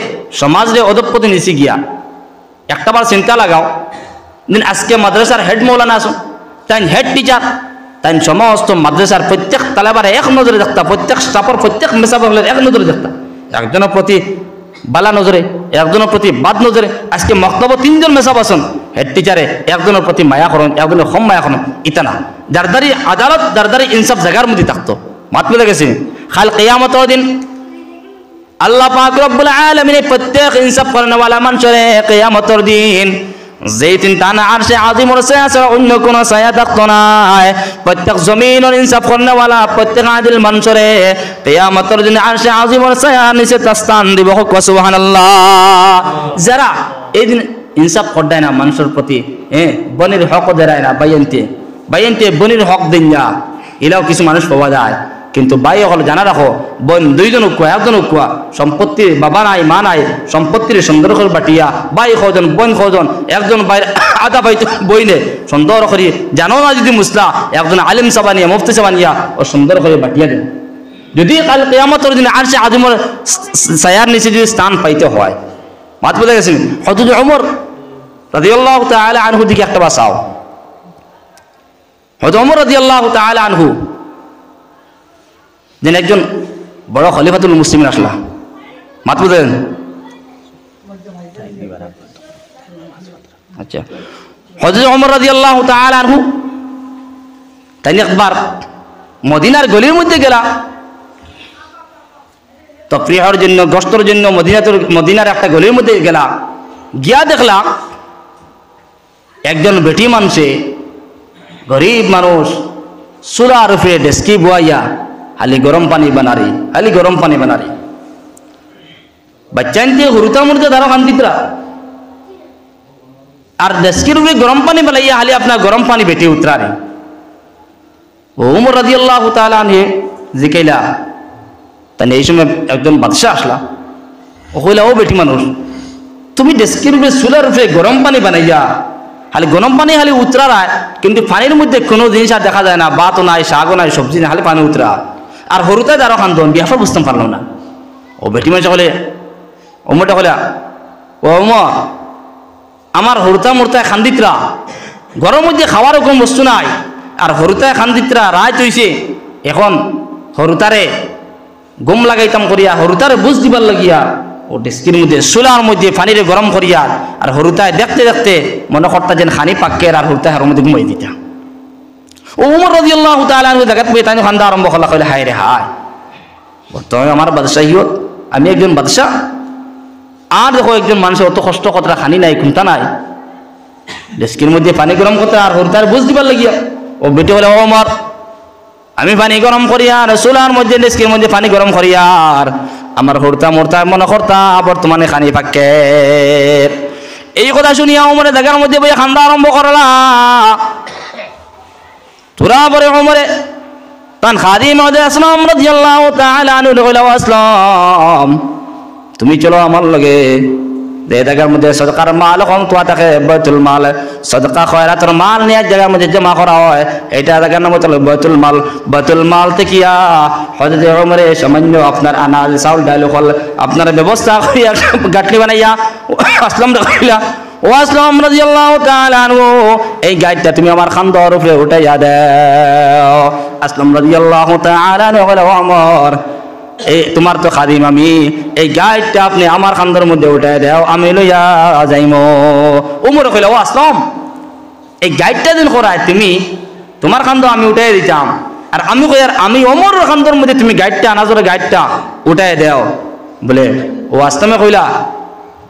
সমাজে অধপতি নিচে গিয়া একটাবার চিন্তা লাগাও দিন আজকে মাদ্রাসার হেড মৌলানা আসুন তাই হেড টিচার তাই সমস্ত মাদ্রাসার প্রত্যেক তালেবারে এক নজরে দেখতা প্রত্যেক স্টাফের প্রত্যেক মেসাফের এক নজরে দেখতা একজনের প্রতি বালা নজরে একজনের প্রতি বাদ নজরে আজকে মক্তব্য তিনজন মেসাব আসুন হেড টিচারে একজনের প্রতি মায়া করুন একজনের কম মায়া করুন ইতা না যার দ্বারি আদালত যার দ্বারি ইনসাফ জায়গার মধ্যে থাকতো মাত পেলে গেছি খাল কেয়ামত দিন আল্লাহ পাক রব্বুল আলামিন প্রত্যেক ইনসাফ করানোওয়ালা মানুষের কিয়ামতের দিন যেই দিন টানা আরশে আজিমের ছায়া ছাড়া অন্য কোনো ছায়া থাকতো না, প্রত্যেক জমিনের ইনসাফ করানোওয়ালা প্রত্যেক আদিল মানুষের কিয়ামতের দিন আরশে আজিমের ছায়া নিচে স্থান দিব। সুবহানাল্লাহ। যারা এই দিন ইনসাফ করদায় না মানুষের প্রতি, বনির হক দেয় না, বাইনতে বনির হক দিন যা, এলাও কিছু মানুষ পাওয়া যায়। কিন্তু বাই হল জানা রাখো, বোন দুইজন উকুয়া একজন উকুয়া, সম্পত্তির বাবা নাই মা নাই, সম্পত্তির সুন্দর করে বাটিয়া বাই খোঁজন বোন খোঁজন, একজন বাইরে আধা পাইতো বইনে সুন্দর করে জানো না যদি মুসলা একজন আলিম সাবানিয়া মুফতি সাবানিয়া ও সুন্দর করে বাটিয়া দেন। যদি কাল কিয়ামতের দিন আরশে আজিমের ছায়ার নিচে যদি স্থান পাইতে হয়, মাত বুঝে গেছেন। হযরত ওমর রাদিয়াল্লাহু তাআলা আনহু দিকে একটা বাসাও। হযরত ওমর রাদিয়াল্লাহু তাআলা আনহু যেন একজন বড় খলিফাতুল মুসলিমিন আসলা, মাত বুঝেন। আচ্ছা, হযরত ওমর রাদিয়াল্লাহু তাআলা আনহু তাই একবার মদিনার গলির মধ্যে গেলা তফরিহর জন্য, গস্তর জন্য মদিনার একটা গলির মধ্যে গেলা, গিয়া দেখলা একজন বেটি মানুষে, গরিব মানুষ, চুলার উপরে ডেস্কি বয়াইয়া খালি গরম পানি বানারি বাচ্চানতে হুরুতা মুরতা দাঁড়ো খান্দিতরা আর ডেস্কির উপরে গরম পানি বানাইয়া খালি আপনার গরম পানি বেটে উতরারে। ওমর রাদিয়াল্লাহু তাআলা আনহু জিকাইলা, তাই এই সময় একজন বাদশাহ আসলা, ও কইলা, ও বেটি মানুষ, তুমি ডেস্কির উপরে চুলার উপরে গরম পানি বানাইয়া খালি গরম পানি খালি উতরায়, কিন্তু পানির মধ্যে কোনো জিনিস আর দেখা যায় না, ভাতও নাই, শাকও নাই, সবজি নাই, খালি পানি উতরা আর হরুতায় দাঁড়ো খান্দন, বিয়াফা বুঝতে পারলাম না। ও বেটি মানুষ হলে ওমরটা হলে, ও ওমর, আমার হরুতা মুরতায় খান্দিতরা, ঘরের মধ্যে খাওয়ার কোনো বস্তু নাই, আর হরুতায় খান্দিতরা রায় তৈছে, এখন হরুতারে গম লাগাইতাম করিয়া, হরুতারে বুঝ দিবার লাগিয়া ও ডেস্কির মধ্যে চুলার মধ্যে পানিরে গরম করিয়া আর হরুতায় দেখতে দেখতে মনে করতা যেন খানি পাক্কের আর হরুতায় হার মধ্যে ঘুমাই দিতা। ওমর রাদিয়াল্লাহু তাআলা আনহু জায়গা থেকে তাই খান্দা আরম্ভ করলা, কইলে, হায় রে হায়, বর্তমানে আমার বাদশাহিয়ত, আমি একজন বাদশাহ, আর দেখো একজন মানুষের অত কষ্ট কতটা খানি নাই, খুঁটা নাই, ডেস্কির মধ্যে পানি গরম করতে আর হরুতার বুঝ দিবার লাগিয়া। ও বেটি বলে, ওমর, আমি পানি গরম করিয়ার চুলার মধ্যে ডেস্কির মধ্যে পানি গরম করিয়ার আমার হরতা মরতা মনে করতা বর্তমানে খানি পাক্কের। এই কথা শুনিয়া ওমরে জায়গার মধ্যে বইয়া খান্দা আরম্ভ করলা। তোরা পরে ওমরে তান খাদিম আসলাম রাদিয়াল্লাহু তাআলা আনহু কইলা, আসলাম, তুমি চলো আমার লগে, এই জায়গার মধ্যে সদকার মাল কম তোয়া থাকে, বাইতুল মাল, সদকা খয়রাতের মাল নিয়ে এক জায়গার মধ্যে জমা করা হয়, এটা জায়গার নাম হলো বাইতুল মাল। বাইতুল মাল থেকে হযরত ওমরে সামান্য আপনার আনাজ চাউল ডাল হল আপনার ব্যবস্থা করিয়া গাঁটনি বানাইয়া আসলাম রাখিলা। ও আসলাম রাদিয়াল্লাহু তাআলা আনহু, এই গাইডটা তুমি আমার খান্দর উপরে উঠাইয়া দাও। আসলাম রাদিয়াল্লাহু তাআলা আনহু বলে, ওমর, এই তোমার তো খাদিম আমি, এই গাইডটা আপনি আমার খান্দর মধ্যে উঠাই দাও, আমি লইয়া যাইমো। ওমর কইলা, ও আসলাম, এই গাইডটা দিন করায় তুমি, তোমার খান্দ আমি উঠাই দিতাম, আর আমি কই আর আমি ওমর খান্দর মধ্যে তুমি গাইডটা আনাজের গাইডটা উঠাই দাও বলে। ও আসলামে কইলা,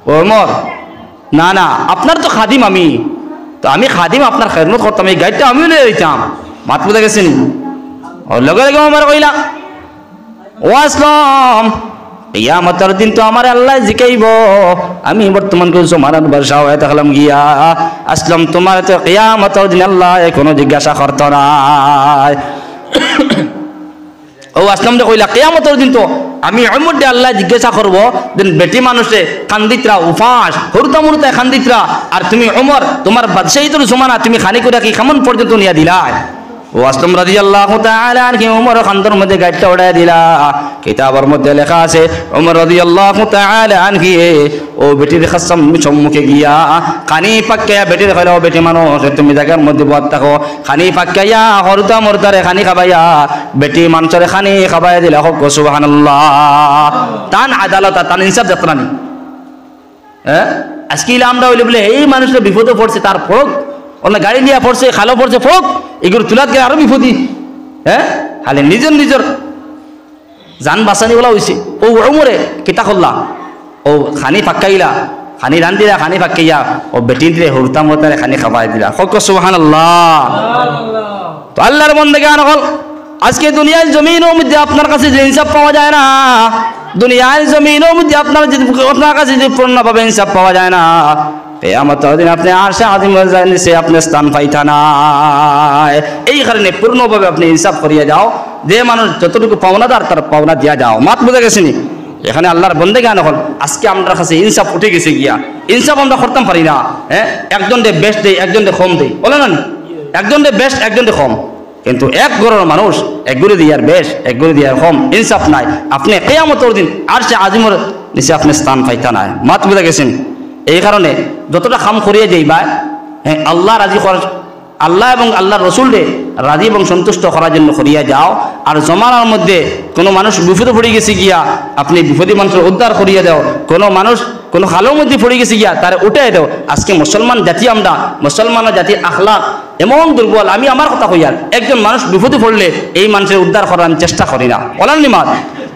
ও ওমর, না না, আপনার তো খাদিম আমি, তো আমি খাদিম আপনার খেদমত করতাম, এই গাইডটা আমিও লইয়া দিতাম। মাত বুঝে গেছেন। ওর লগে লগে ওমর কইলা, ও আসলাম, কিয়ামতের দিন তো আমার আল্লাহ জিকাইব, আমি বর্তমান কোন জমানার বাদশা হয়ে থাকলাম গিয়া, আসলাম তোমার তো কিয়ামতের দিন আল্লাহ কোনো জিজ্ঞাসা করতো না। ও আসলাম যে কইলা, কিয়ামতের দিন তো আমি ওমর দে আল্লাহ জিজ্ঞাসা করব, দিন বেটি মানুষে খান্দিতরা উফাস হরুতা মুরুতায় খান্দিতরা, আর তুমি ওমর তোমার বাদশাহী তোর জমানা তুমি খানি করে কি কেমন পর্যন্ত নিয়া দিলা। ও আসলাম রাদিয়াল্লাহু তাআলা আনহু ওমর খান্দর মধ্যে গাইডটা উড়াই দিলা। কিতাবের মধ্যে লেখা আছে ওমর রাদিয়াল্লাহু তাআলা আনহু ও বেটির খাসম সম্মুখে গিয়া খানি পাক্কায়া বেটির কইলা, ও বেটি মানুষ, তুমি জায়গার মধ্যে বত থাকো, খানি পাক্কায়া হরুতা মুরতারে খানি খাবাইয়া বেটি মানুষরে খানি খাবাইয়া দিলা। হোক সুবহানাল্লাহ। তান আদালত তান ইনসাফ দেখলানি। আজকে আমরা হইলে বলে এই মানুষটা বিপদে পড়ছে, তার ফোক অন্য গাড়ি নিয়ে পড়ছে, খালো পড়ছে, ফোক এগুলো তুলাত গেলে আরো বিপদী। খালি নিজের নিজের জান বাঁচানি বলা হয়েছে ও উমরে কিতা করলা ও খানি ফাক্কাইলা খানি রান দিলা খানি ফাক্কাইয়া ও বেটি দিলে হুরতাম হতারে খানি খাবাই দিলা হক সুবহানাল্লাহ। তো আল্লাহর বন্দেগান হল আজকে দুনিয়ার জমিনের মধ্যে আপনার কাছে যে ইনসাফ পাওয়া যায় না, দুনিয়ার জমিনের মধ্যে আপনার কাছে যে পূর্ণভাবে ইনসাফ পাওয়া যায় না, কিয়ামতের দিন আপনি আরশে আজিমের নিচে আপনি স্থান পাইতা না। এই কারণে পূর্ণভাবে আপনি ইনসাফ করিয়া যাও, যে মানুষ যতটুকু পাওনাদার তার পাওনা দিয়া যাও। মাত বুঝে গেছেনি? এখানে আল্লাহর বন্দেগান হল আজকে আমার কাছে ইনসাফ উঠে গেছে গিয়া, ইনসাফ আমরা করতাম পারি না। হ্যাঁ, একজন দে বেস্ট দেয়, একজন দে কম দেয়, বলে না একজন দে বেস্ট একজন দে কম, কিন্তু এক ঘরের মানুষ এক গুড়ি দিয়ার বেশ এক গুড়ি দিয়ার কম, ইনসাফ নাই। আপনি কিয়ামতের দিন আরশে আজিমের নিচে আপনি স্থান পাইতা নাই। মাত বুঝে গেছেন? এই কারণে যতটা কাম করিয়ে যাইবা, হ্যাঁ, আল্লাহ রাজি করার, আল্লাহ এবং আল্লাহর রসুলকে রাজি এবং সন্তুষ্ট করার জন্য করিয়া যাও। আর জমানার মধ্যে কোনো মানুষ বিপদে পড়ে গেছে গিয়া আপনি বিপদী মানুষের উদ্ধার করিয়া দাও, কোনো মানুষ কোনো খালের মধ্যে পড়ে গেছে গিয়া তার উঠাই দাও। আজকে মুসলমান জাতি, আমরা মুসলমান জাতির আখলাক এমন দুর্বল, আমি আমার কথা কইয়ার একজন মানুষ বিপদে পড়লে এই মানুষের উদ্ধার করার আমি চেষ্টা করি না। বলেন নি মাত?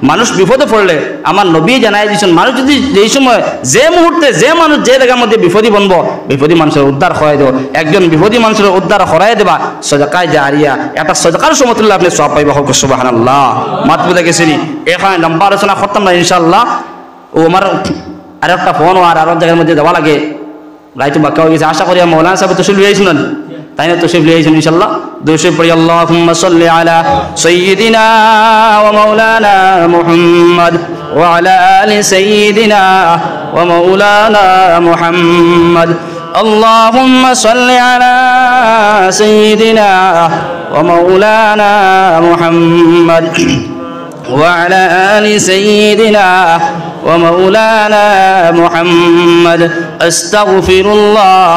মানুষ বিপদে পড়লে আমার নবী জানাই দিয়েছেন, মানুষ যদি যেই সময় যে মুহূর্তে যে মানুষ যে জায়গার মধ্যে বিপদী বনবো, বিপদী মানুষের উদ্ধার করাই দেব। একজন বিপদী মানুষের উদ্ধার করাই দেবা সদকায় জারিয়া, একটা সদকার সমতুল্য আপনি সব পাইবা। হোক সুবহানাল্লাহ। মাত বুঝে গেছেনি? এখানে লম্বা আলোচনা করতাম না ইনশাআল্লাহ। ও আমার আর একটা ফোন আর আরো জায়গার মধ্যে যাওয়া লাগে, রাইতো বাক্কা হয়ে গেছে। আশা করি মৌলানা সাহেব তশরিফ লিয়ে শুনেন, তাই না? তশরিফ লিয়ে শুন ইনশাআল্লাহ। দুশরীফ পড়ি আল্লাহুম্মা সাল্লি আলা সাইয়্যিদিনা ওয়া মাওলানা মুহাম্মদ ওয়া আলা আলি সাইয়্যিদিনা ওয়া মাওলানা মুহাম্মদ। اللهم صل على سيدنا ومولانا محمد وعلى آل سيدنا ومولانا محمد. أستغفر الله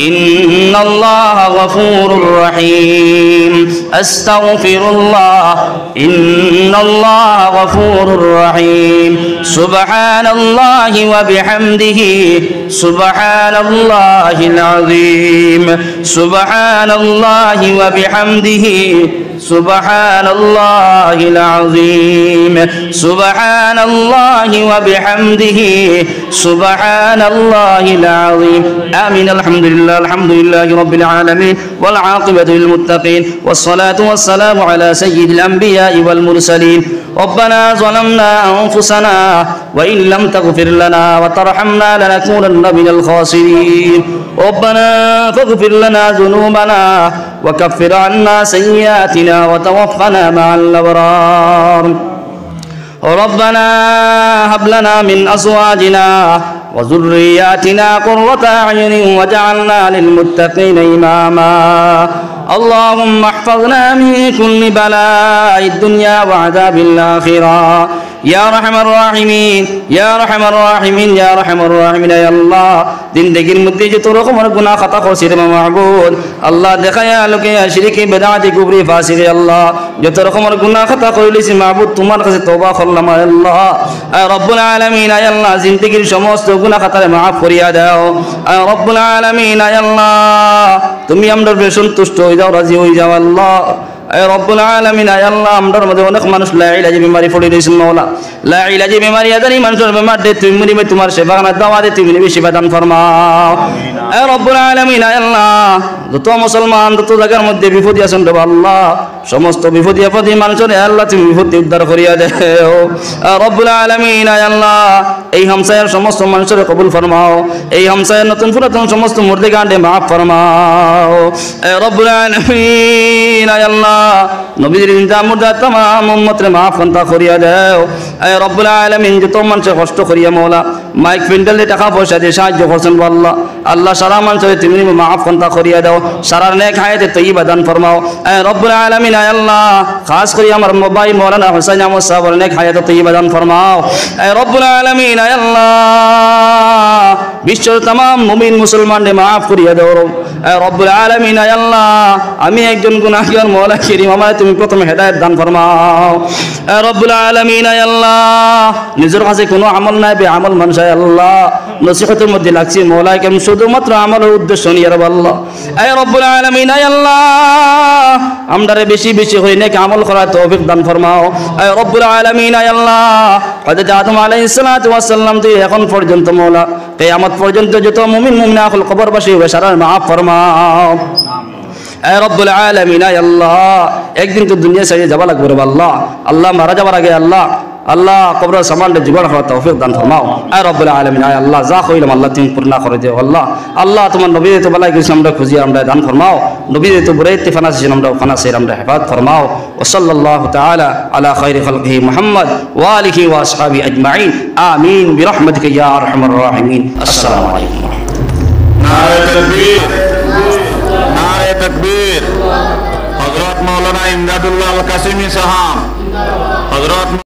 إن الله غفور رحيم. أستغفر الله إن الله غفور رحيم. سبحان الله وبحمده سبحان الله العظيم. سبحان الله وبحمده سبحان الله العظيم. سبحان الله وبحمده سبحان الله العظيم. آمين. الحمد لله. الحمد لله رب العالمين والعاقبة للمتقين والصلاة والسلام على سيد الأنبياء والمرسلين. ربنا ظلمنا أنفسنا وإن لم تغفر لنا وترحمنا لنكونن من الخاسرين. ربنا فاغفر لنا ذنوبنا وكفر عنا سيئاتنا وتوفنا مع الأبرار. ربنا هب لنا من أزواجنا وذرياتنا قرة أعين واجعلنا للمتقين إماما. اللهم احفظنا من كل بلاء الدنيا وعذاب الآخرة يا أرحم الراحمين يا أرحم الراحمين يا أرحم الراحمين. يا الله জিন্দেগির মধ্যে যত রকমের গুনাহ খাতা করছি রে মাহবুব, আল্লাহ দেখায়া লোকে শিরকি বেদাতি কুফরি ফাসিকি, আল্লাহ যত রকমের গুনাহ খাতা কইলিছি মাহবুব তোমার কাছে তওবা করলাম। আল্লাহ রব্বুল আলামিন, আয় আল্লাহ জিন্দেগির সমস্ত গুনাহ খাতারে মাফ করিয়া দাও। আয় রব্বুল আলামিন, আয় আল্লাহ তুমি আমরা সন্তুষ্ট হয়ে যাও, রাজি হয়ে যাও। আল্লাহ আয় রব্বুল আলামিন, আয় আল্লাহ আমরার মধ্যে অনেক মানুষ লা ইলাজি বিমারি পড়ে রয়েছেন মাওলা, লা ইলাজি বিমারি আদানি মানুষের বেমার দে তুমি নিবে তোমার সেবা না দাওয়া দে তুমি নিবে সেবা দান ফরমাও। আয় রব্বুল আলামিন, আয় আল্লাহ যত মুসলমান যত জায়গার মধ্যে বিপদী আছেন রে আল্লাহ, সমস্ত বিপদী আপদী মানুষের আল্লাহ তুমি বিপদ উদ্ধার করিয়া দেও। আয় রব্বুল আলামিন, আয় আল্লাহ এই হামসায়ের সমস্ত মানুষের কবুল ফরমাও, এই হামসায়ের নতুন পুরাতন সমস্ত মুর্দে গান্ডে মাফ ফরমাও। আয় রব্বুল আলামিন, আয় আল্লাহ নবীর জিন্দা মুর্দা तमाम উম্মতরে মাফ ফন্তা করিয়া দাও। আয় রব্বুল আলামিন যত মানুষে কষ্ট করিয়া মাওলা মাইক প্যান্ডেলে টাকা পয়সা দিয়ে সাহায্য করছেন আল্লাহ, আল্লাহ সারা মানুষের তুমি মাফ ফন্তা করিয়া দাও, সারা নেক হায়াতে তয়্যিবা দান ফরমাও। আয় রব্বুল আলামিন, আয় আল্লাহ খাস করে আমার ভাই মাওলানা হোসেন আহমদ সাহেবের নেক হায়াতে তয়্যিবা দান ফরমাও। আয় রব্বুল আলামিন, আয় আল্লাহ বিশ্বের तमाम মুমিন মুসলমানদের মাফ করিয়া দাও। আয় রব্বুল আলামিন, আয় আল্লাহ আমি একজন গুনাহগার মাওলা করিম, আমায় তুমি প্রথমে হেদায়েত দান ফরমাও। আয় রব্বুল আলামিন, আয় আল্লাহ নিজের কাছে কোনো আমল নাই, বে আমল মানুষ আয় আল্লাহ নসিহতের মধ্যে লাগছে মাওলা কেন শুধুমাত্র আমলের উদ্দেশ্য নিয়ে রে আল্লাহ। আয় রব্বুল আলামিন, আয় আল্লাহ আমরারে বেশি বেশি বেশি করে নেক আমল করার তৌফিক দান ফরমাও আয় রব্বুল আলামিন আয় আল্লাহ হযরত আদম আলাইহিস সালাতু ওয়াস সালাম থেকে এখন পর্যন্ত মওলা কিয়ামত পর্যন্ত যত মুমিন মুমিনা হল কবরবাসী ওই সারা মাফ ফরমাও আয় রব্বুল আলামিন আয় আল্লাহ একদিন তো দুনিয়া ছেড়ে যাবা লাগবে রে আল্লাহ আল্লাহ মারা যাবার আগে আল্লাহ আল্লাহ কবর সামানটা জীবন হওয়ার তৌফিক দান ফরমাও আয় রব্বুল আলামিন আয় আল্লাহ যা কইলাম আল্লাহ তুমি পূর্ণ করে দিও আল্লাহ আল্লাহ তোমার নবী তো বালাই কিছু আমরা খুঁজি আমরা দান ফরমাও নবী তো বুরাই ইতিফানাস আমরা ফানাসের আমরা হেফাজত ফরমাও ওয়া সাল্লাল্লাহু তাআলা আলা খাইরি খালকিহি মুহাম্মদ ওয়া আলিহি ওয়া আসহাবি আজমাইন আমিন বিরহমাতিকা ইয়া আরহামার রাহিমিন আসসালামু আলাইকুম নারে তাকবীর নারে তাকবীর হযরত মাওলানা ইমদাদুল্লাহ আল কাসিমি সাহাব হযরত